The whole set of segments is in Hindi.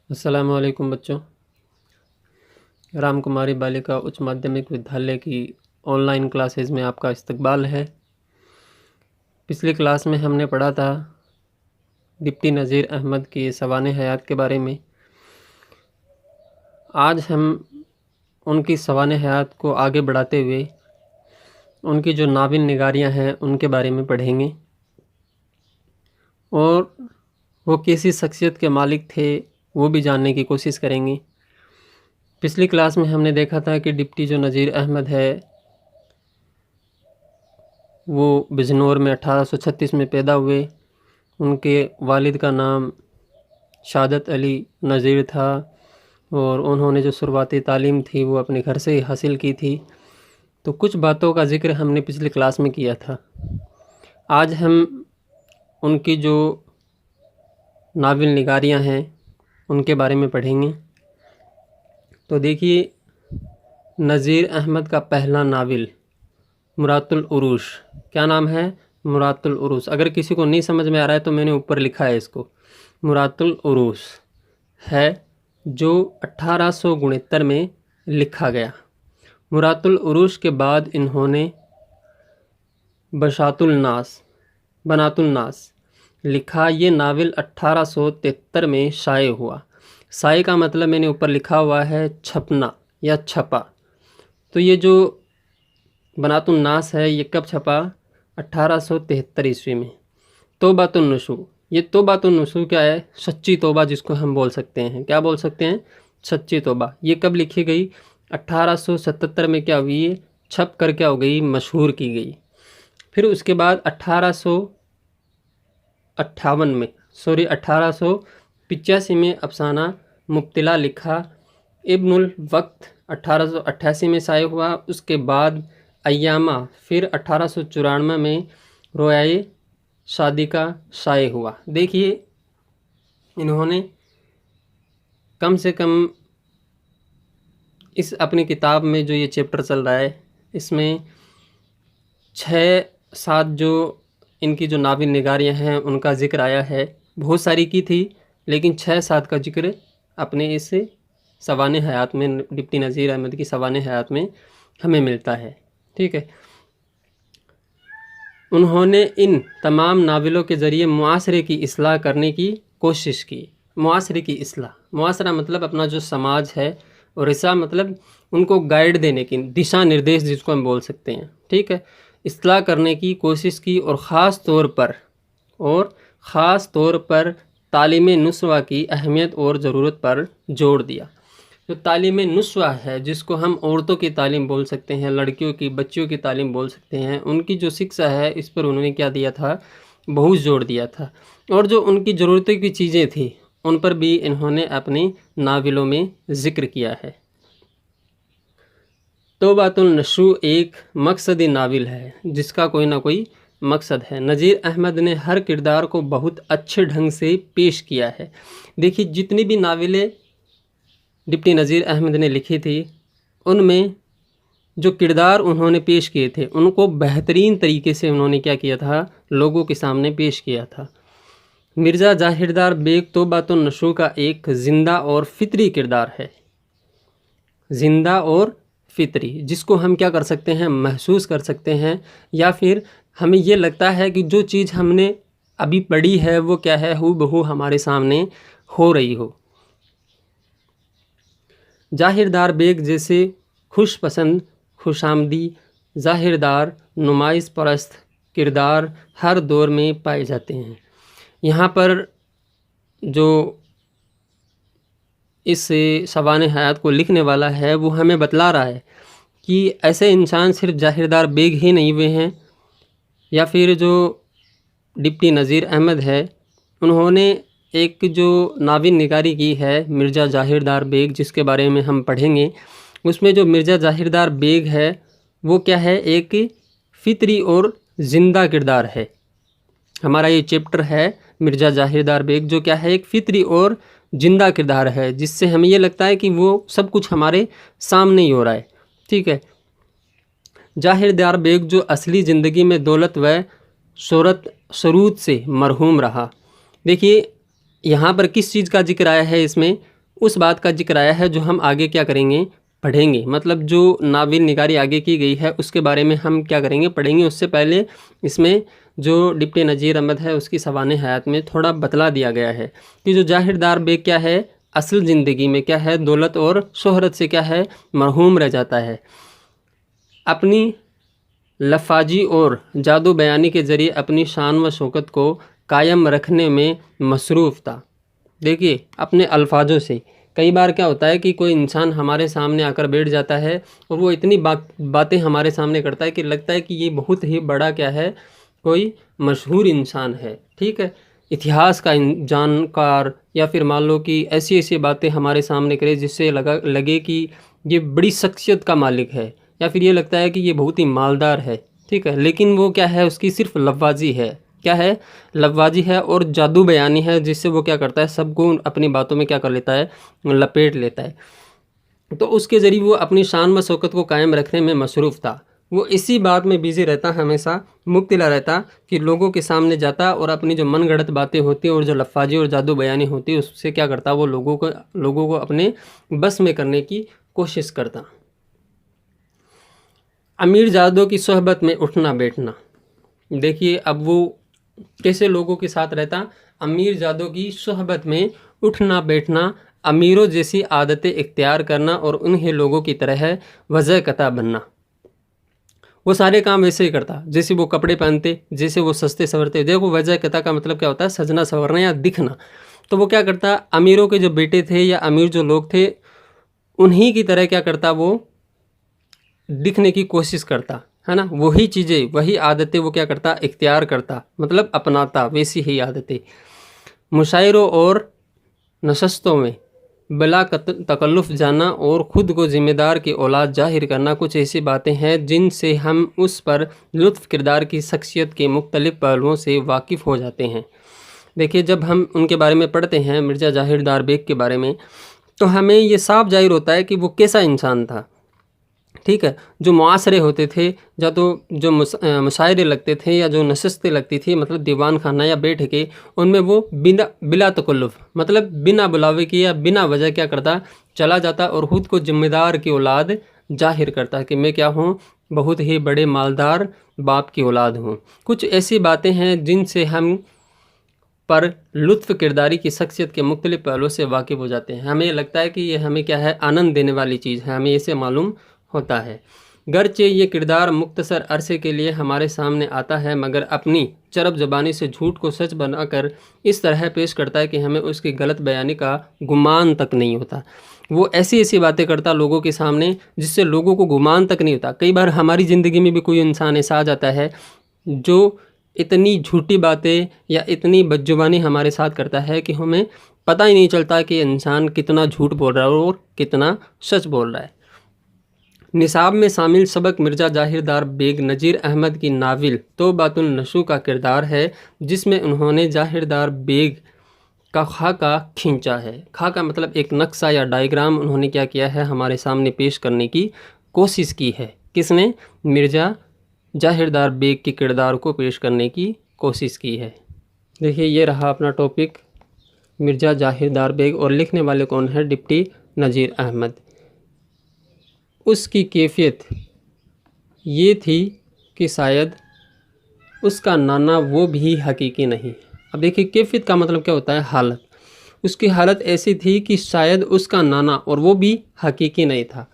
अस्सलामुअलैकुम बच्चों। रामकुमारी बालिका उच्च माध्यमिक विद्यालय की ऑनलाइन क्लासेस में आपका इस्तकबाल है। पिछली क्लास में हमने पढ़ा था डिप्टी नज़ीर अहमद की सवाने हयात के बारे में। आज हम उनकी सवाने हयात को आगे बढ़ाते हुए उनकी जो नाविल निगारियां हैं उनके बारे में पढ़ेंगे और वो कैसी शख्सियत के मालिक थे वो भी जानने की कोशिश करेंगे। पिछली क्लास में हमने देखा था कि डिप्टी जो नज़ीर अहमद है वो बिजनौर में 1836 में पैदा हुए। उनके वालिद का नाम शहादत अली नज़ीर था और उन्होंने जो शुरुआती तालीम थी वो अपने घर से ही हासिल की थी। तो कुछ बातों का ज़िक्र हमने पिछली क्लास में किया था। आज हम उनकी जो नाविल निगारियां हैं उनके बारे में पढ़ेंगे। तो देखिए, नज़ीर अहमद का पहला नाविल मुरातुल उरूश, क्या नाम है? मुरातुल उरूश। अगर किसी को नहीं समझ में आ रहा है तो मैंने ऊपर लिखा है इसको, मुरातुल उरूश है, जो 1869 में लिखा गया। मुरातुल उरूश के बाद इन्होंने बनातुल नास लिखा। ये नावल 1873 में शाये हुआ। शाये का मतलब मैंने ऊपर लिखा हुआ है छपना या छपा। तो ये जो बनातुन नास है ये कब छपा? 1873 ईस्वी में। तौबातुन नशू, ये तौबातुन नशू क्या है? सच्ची तौबा, जिसको हम बोल सकते हैं। क्या बोल सकते हैं? सच्ची तौबा। ये कब लिखी गई? 1877 में क्या हुई? ये छप कर क्या हो गई? मशहूर की गई। फिर उसके बाद 1885 में अफसाना मुब्तिला लिखा। इब्नुल वक्त 1888 में शाये हुआ। उसके बाद अय्यामा फिर 1894 में रोयाए शादी का शाये हुआ। देखिए, इन्होंने कम से कम इस अपनी किताब में जो ये चैप्टर चल रहा है इसमें 6-7 जो इनकी जो नाविल निगारियाँ हैं उनका ज़िक्र आया है। बहुत सारी की थी लेकिन 6-7 का जिक्र अपने इस सवाने हयात में, डिप्टी नज़ीर अहमद की सवाने हयात में हमें मिलता है। ठीक है। उन्होंने इन तमाम नावलों के ज़रिए मुआसरे की इस्लाह करने की कोशिश की। मुआसरे की इस्लाह, मुआसरा मतलब अपना जो समाज है, और इस्लाह मतलब उनको गाइड देने की, दिशा निर्देश जिसको हम बोल सकते हैं। ठीक है। इस्लाह करने की कोशिश की और ख़ास तौर पर तालीम नुस्वा की अहमियत और ज़रूरत पर जोर दिया। जो तालीम नुस्वा है, जिसको हम औरतों की तालीम बोल सकते हैं, लड़कियों की, बच्चियों की तालीम बोल सकते हैं, उनकी जो शिक्षा है इस पर उन्होंने क्या दिया था? बहुत जोर दिया था। और जो उनकी ज़रूरतों की चीज़ें थी उन पर भी इन्होंने अपनी नावलों में ज़िक्र किया है। तौबातुन नशू एक मकसदी नाविल है जिसका कोई ना कोई मकसद है। नज़ीर अहमद ने हर किरदार को बहुत अच्छे ढंग से पेश किया है। देखिए, जितनी भी नाविलें डिप्टी नज़ीर अहमद ने लिखी थी उनमें जो किरदार उन्होंने पेश किए थे उनको बेहतरीन तरीके से उन्होंने क्या किया था? लोगों के सामने पेश किया था। मिर्ज़ा जाहिरदार बेग तौबातुन नशू का एक ज़िंदा और फितरी किरदार है। ज़िंदा और फितरी, जिसको हम क्या कर सकते हैं? महसूस कर सकते हैं, या फिर हमें ये लगता है कि जो चीज़ हमने अभी पढ़ी है वो क्या है? हूबहू हमारे सामने हो रही हो। जाहिरदार बेग जैसे खुश पसंद, खुशामदी, जाहिरदार, नुमाइश परस्त किरदार हर दौर में पाए जाते हैं। यहाँ पर जो इस सवाने हयात को लिखने वाला है वो हमें बतला रहा है कि ऐसे इंसान सिर्फ जाहिरदार बेग ही नहीं हुए हैं, या फिर जो डिप्टी नज़ीर अहमद है उन्होंने एक जो नाविल निगारी की है मिर्ज़ा जाहिरदार बेग, जिसके बारे में हम पढ़ेंगे। उसमें जो मिर्ज़ा जाहिरदार बेग है वो क्या है? एक फितरी और ज़िंदा किरदार है। हमारा ये चैप्टर है मिर्ज़ा जाहिरदार बेग, जो क्या है? एक फितरी और ज़िंदा किरदार है, जिससे हमें ये लगता है कि वो सब कुछ हमारे सामने ही हो रहा है। ठीक है। जाहिरदार बेग जो असली ज़िंदगी में दौलत व शोहरत शरूत से मरहूम रहा। देखिए, यहाँ पर किस चीज़ का जिक्र आया है? इसमें उस बात का जिक्र आया है जो हम आगे क्या करेंगे, पढ़ेंगे। मतलब जो नाविल निगारी आगे की गई है उसके बारे में हम क्या करेंगे, पढ़ेंगे। उससे पहले इसमें जो डिप्टी नज़ीर अहमद है उसकी सवाने हयात में थोड़ा बतला दिया गया है कि जो जाहिरदार बेग क्या है, असल ज़िंदगी में क्या है, दौलत और शोहरत से क्या है, मरहूम रह जाता है। अपनी लफाजी और जादू बयानी के ज़रिए अपनी शान व शौकत को कायम रखने में मसरूफ़ था। देखिए, अपने अल्फाजों से कई बार क्या होता है कि कोई इंसान हमारे सामने आकर बैठ जाता है और वो इतनी बातें हमारे सामने करता है कि लगता है कि ये बहुत ही बड़ा क्या है, कोई मशहूर इंसान है, ठीक है, इतिहास का जानकार, या फिर मान लो कि ऐसी ऐसी बातें हमारे सामने करे जिससे लगे कि ये बड़ी शख्सियत का मालिक है, या फिर ये लगता है कि ये बहुत ही मालदार है, ठीक है। लेकिन वो क्या है, उसकी सिर्फ लफ्ज़ी है, क्या है, लफ्ज़ी है और जादू बयानी है, जिससे वो क्या करता है, सबको अपनी बातों में क्या कर लेता है, लपेट लेता है। तो उसके ज़रिए वो अपनी शान व शौकत को कायम रखने में मसरूफ़ था। वो इसी बात में बिज़ी रहता, हमेशा मुब्तला रहता कि लोगों के सामने जाता और अपनी जो मनगढ़ंत बातें होती हैं और जो लफ्ज़ी और जादू बयानी होती है उससे क्या करता, वो लोगों को अपने बस में करने की कोशिश करता। अमीर ज़ादों की सोहबत में उठना बैठना। देखिए, अब वो कैसे लोगों के साथ रहता, अमीर ज़ादों की सोहबत में उठना बैठना, अमीरों जैसी आदतें इख्तियार करना और उन्हें लोगों की तरह वज़ह कता बनना। वो सारे काम वैसे ही करता जैसे वो कपड़े पहनते, जैसे वो सस्ते संवरते। देखो, वज़ह कता का मतलब क्या होता है, सजना संवरना या दिखना। तो वो क्या करता, अमीरों के जो बेटे थे या अमीर जो लोग थे उन्हीं की तरह क्या करता, वो दिखने की कोशिश करता, है ना। वही चीज़ें, वही आदतें वो क्या करता, इख्तियार करता, मतलब अपनाता, वैसी ही आदतें। मुशायरों और नशस्तों में बिला तकल्लुफ़ जाना और ख़ुद को ज़िम्मेदार की औलाद जाहिर करना कुछ ऐसी बातें हैं जिनसे हम उस पर लुत्फ़ किरदार की शख्सियत के मुख्तलिफ़ पहलुओं से वाकिफ़ हो जाते हैं। देखिए, जब हम उनके बारे में पढ़ते हैं, मिर्ज़ा जाहिरदार बेग के बारे में, तो हमें ये साफ ज़ाहिर होता है कि वो कैसा इंसान था, ठीक है। जो मुआसरे होते थे, या तो जो मुशायरे लगते थे या जो नशस्तें लगती थी, मतलब दीवान खाना या बैठ के, उनमें वो बिला तकल्लुफ़, मतलब बिना बुलावे के या बिना वजह क्या करता, चला जाता और ख़ुद को ज़िम्मेदार की औलाद जाहिर करता कि मैं क्या हूँ, बहुत ही बड़े मालदार बाप की औलाद हूँ। कुछ ऐसी बातें हैं जिनसे हम पर लुत्फ़ किरदारी की शख्सियत के मुख्तलिफ़ पहलुओं से वाकिफ़ हो जाते हैं। हमें लगता है कि ये हमें क्या है, आनंद देने वाली चीज़ है, हमें इसे मालूम होता है। गरचे ये किरदार मुख्तसर अरसे के लिए हमारे सामने आता है, मगर अपनी चरब ज़बानी से झूठ को सच बनाकर इस तरह पेश करता है कि हमें उसकी गलत बयानी का गुमान तक नहीं होता। वो ऐसी ऐसी बातें करता लोगों के सामने जिससे लोगों को गुमान तक नहीं होता। कई बार हमारी ज़िंदगी में भी कोई इंसान ऐसा आ जाता है जो इतनी झूठी बातें या इतनी बदजुबानी हमारे साथ करता है कि हमें पता ही नहीं चलता कि इंसान कितना झूठ बोल रहा है और कितना सच बोल रहा है। निसाब में शामिल सबक मिर्ज़ा जाहिरदार बेग नज़ीर अहमद की नाविल तौबातुन नशू का किरदार है, जिसमें उन्होंने जाहिरदार बेग का खाका खींचा है। खाका मतलब एक नक्शा या डायग्राम उन्होंने क्या किया है, हमारे सामने पेश करने की कोशिश की है। किसने? मिर्ज़ा जाहिरदार बेग के किरदार को पेश करने की कोशिश की है। देखिए, ये रहा अपना टॉपिक, मिर्ज़ा जाहिरदार बेग, और लिखने वाले कौन है? डिप्टी नज़ीर अहमद। उसकी कैफियत ये थी कि शायद उसका नाना वो भी हकीकी नहीं। अब देखिए, कैफियत का मतलब क्या होता है? हालत। उसकी हालत ऐसी थी कि शायद उसका नाना और वो भी हकीकी नहीं था,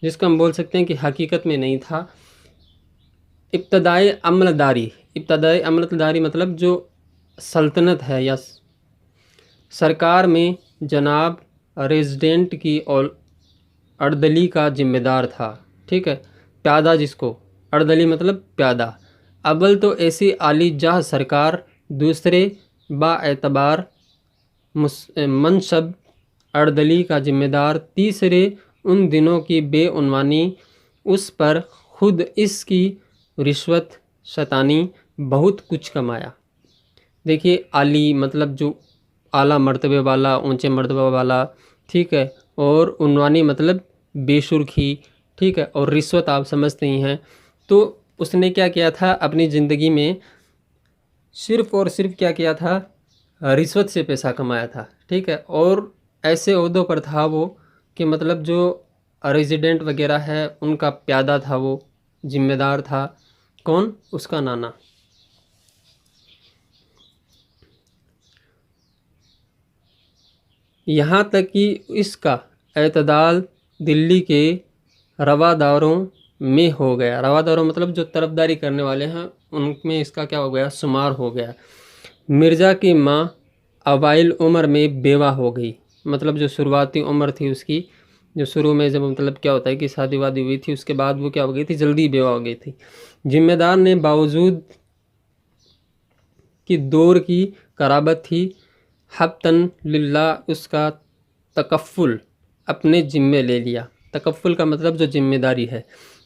जिसको हम बोल सकते हैं कि हकीकत में नहीं था। इब्तदाई अमलदारी मतलब जो सल्तनत है या सरकार में जनाब रेजिडेंट की और अर्दली का ज़िम्मेदार था, ठीक है। प्यादा, जिसको अर्दली मतलब प्यादा। अव्वल तो ऐसी आली जाह सरकार, दूसरे बाएतबार मनसब अर्दली का ज़िम्मेदार, तीसरे उन दिनों की बेउनवानी, उस पर खुद इसकी रिश्वत शतानी बहुत कुछ कमाया। देखिए, आली मतलब जो आला मर्तबे वाला, ऊंचे मर्तबे वाला, ठीक है, और उन्वानी मतलब बेशुरखी, ठीक है, और रिश्वत आप समझते ही हैं। तो उसने क्या किया था अपनी ज़िंदगी में? सिर्फ़ और सिर्फ क्या किया था? रिश्वत से पैसा कमाया था, ठीक है। और ऐसे ओहदों पर था वो कि मतलब जो रेजिडेंट वगैरह है उनका प्यादा था, वो जिम्मेदार था। कौन? उसका नाना। यहाँ तक कि इसका एतदाल दिल्ली के रवादारों में हो गया। रवादारों मतलब जो तरफदारी करने वाले हैं उनमें इसका क्या हो गया? शुमार हो गया। मिर्ज़ा की माँ अवाइल उम्र में बेवा हो गई। मतलब जो शुरुआती उम्र थी उसकी, जो शुरू में जब मतलब क्या होता है कि शादी वादी हुई थी, उसके बाद वो क्या हो गई थी? जल्दी बेवा हो गई थी। जिम्मेदार ने बावजूद कि दौर की कराबत थी, हब्तन लिल्ला उसका तकफ़ुल अपने ज़िम्मे ले लिया। तकफ़ुल का मतलब जो ज़िम्मेदारी है।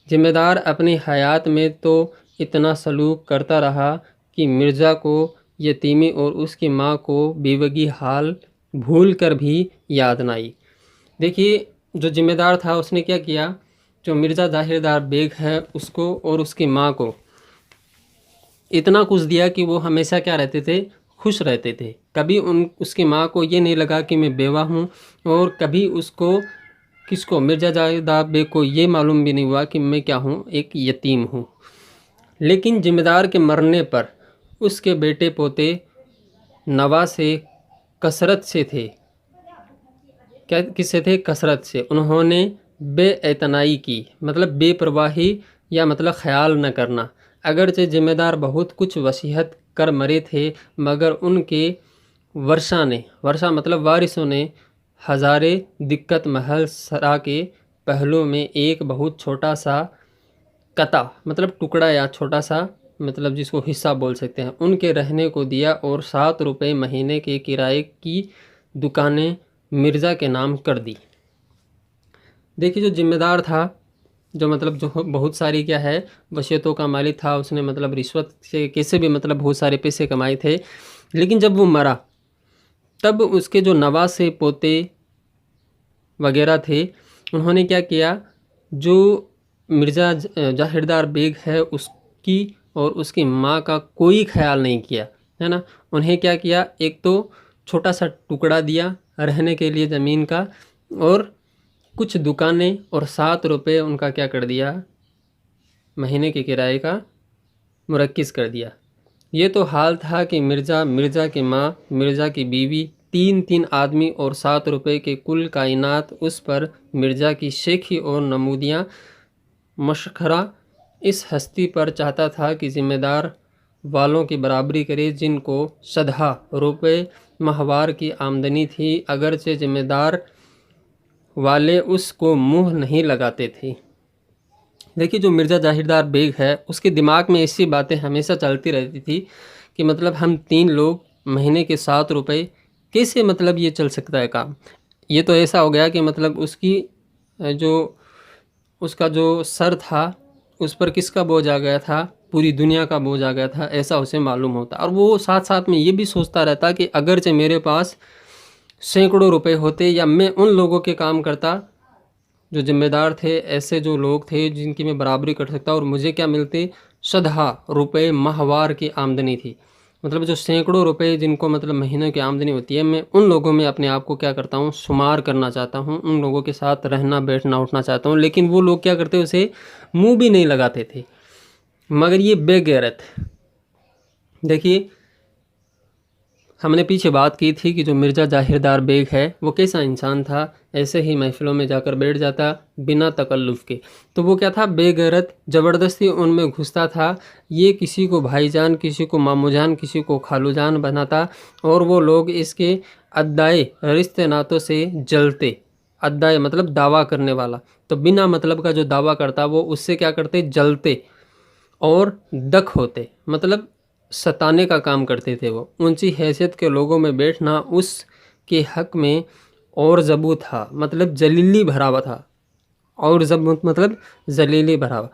ज़िम्मेदार अपनी हयात में तो इतना सलूक करता रहा कि मिर्ज़ा को यतीमी और उसकी माँ को बेवगी हाल भूल कर भी याद न आई। देखिए, जो ज़िम्मेदार था उसने क्या किया? जो मिर्ज़ा ज़ाहिरदार बेग है उसको और उसकी माँ को इतना कुछ दिया कि वो हमेशा क्या रहते थे? खुश रहते थे। कभी उसकी माँ को ये नहीं लगा कि मैं बेवा हूँ, और कभी उसको किसको? मिर्ज़ा ज़ाहिरदार बेग को ये मालूम भी नहीं हुआ कि मैं क्या हूँ? एक यतीम हूँ। लेकिन ज़िम्मेदार के मरने पर उसके बेटे पोते नवा से कसरत से थे। क्या किससे थे? कसरत से। उन्होंने बेएतनाई की, मतलब बेपरवाही या मतलब ख्याल न करना। अगरचे ज़िम्मेदार बहुत कुछ वसीयत कर मरे थे, मगर उनके वर्षा मतलब वारिसों ने हज़ारे दिक्कत महल सरा के पहलू में एक बहुत छोटा सा कता मतलब टुकड़ा या छोटा सा मतलब जिसको हिस्सा बोल सकते हैं, उनके रहने को दिया, और 7 रुपये महीने के किराए की दुकानें मिर्ज़ा के नाम कर दी। देखिए, जो ज़िम्मेदार था, जो मतलब जो बहुत सारी क्या है वसीयतों का मालिक था, उसने मतलब रिश्वत से कैसे भी मतलब बहुत सारे पैसे कमाए थे। लेकिन जब वो मरा तब उसके जो नवासे पोते वगैरह थे उन्होंने क्या किया? जो मिर्ज़ा ज़ाहिरदार बेग है उसकी और उसकी माँ का कोई ख्याल नहीं किया, है ना। उन्हें क्या किया? एक तो छोटा सा टुकड़ा दिया रहने के लिए ज़मीन का, और कुछ दुकानें, और 7 रुपये उनका क्या कर दिया? महीने के किराए का मुरक्किज़ कर दिया। ये तो हाल था कि मिर्ज़ा की माँ, मिर्ज़ा की बीवी, 3 आदमी और 7 रुपये के कुल कायनात उस पर मिर्ज़ा की शेखी और नमूदियाँ मशखरा इस हस्ती पर चाहता था कि ज़िम्मेदार वालों की बराबरी करे, जिनको 10 रुपये माहवार की आमदनी थी, अगरचे ज़िम्मेदार वाले उसको मुँह नहीं लगाते थे। देखिए, जो मिर्ज़ा ज़ाहिरदार बेग है उसके दिमाग में ऐसी बातें हमेशा चलती रहती थी कि मतलब हम 3 लोग, महीने के 7 रुपये, कैसे मतलब ये चल सकता है काम। ये तो ऐसा हो गया कि मतलब उसकी जो उसका जो सर था उस पर किसका बोझ आ गया था? पूरी दुनिया का बोझ आ गया था, ऐसा उसे मालूम होता। और वो साथ साथ में ये भी सोचता रहता कि अगरचे मेरे पास सैकड़ों रुपए होते, या मैं उन लोगों के काम करता जो जिम्मेदार थे, ऐसे जो लोग थे जिनकी मैं बराबरी कर सकता, और मुझे क्या मिलते? 10 रुपये माहवार की आमदनी थी। मतलब जो सैकड़ों रुपए जिनको मतलब महीने की आमदनी होती है, मैं उन लोगों में अपने आप को क्या करता हूँ? शुमार करना चाहता हूँ, उन लोगों के साथ रहना बैठना उठना चाहता हूँ। लेकिन वो लोग क्या करते? उसे मुँह भी नहीं लगाते थे। मगर ये बेगैरत, देखिए, हमने पीछे बात की थी कि जो मिर्ज़ा ज़ाहिरदार बेग है वो कैसा इंसान था। ऐसे ही महफ़िलों में जाकर बैठ जाता बिना तकल्लुफ़ के। तो वो क्या था? बेगैरत, ज़बरदस्ती उनमें घुसता था। ये किसी को भाईजान, किसी को मामूजान, किसी को खालूजान बनाता, और वो लोग इसके अद्दाए रिश्ते नातों से जलते। अद्दाए मतलब दावा करने वाला, तो बिना मतलब का जो दावा करता वो उससे क्या करते? जलते और दख होते, मतलब सताने का काम करते थे। वो ऊंची हैसियत के लोगों में बैठना उसके हक में और ज़बू था, मतलब जलीली भरा हुआ था। और जब मतलब जलीली भरा हुआ,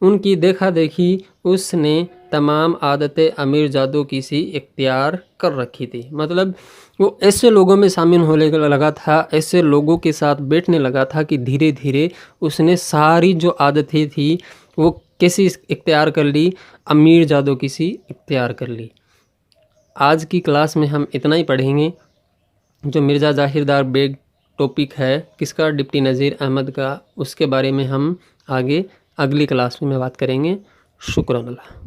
उनकी देखा देखी उसने तमाम आदतें अमीर जादू की सी इख्तियार कर रखी थी। मतलब वो ऐसे लोगों में शामिल होने लगा था, ऐसे लोगों के साथ बैठने लगा था कि धीरे धीरे उसने सारी जो आदतें थी वो कैसी इख्तियार कर ली? अमीर जादू की सी इख्तियार कर ली। आज की क्लास में हम इतना ही पढ़ेंगे। जो मिर्ज़ा ज़ाहिरदार बेग टॉपिक है किसका, डिप्टी नज़ीर अहमद का, उसके बारे में हम आगे अगली क्लास में बात करेंगे। शुक्रान अल्लाह।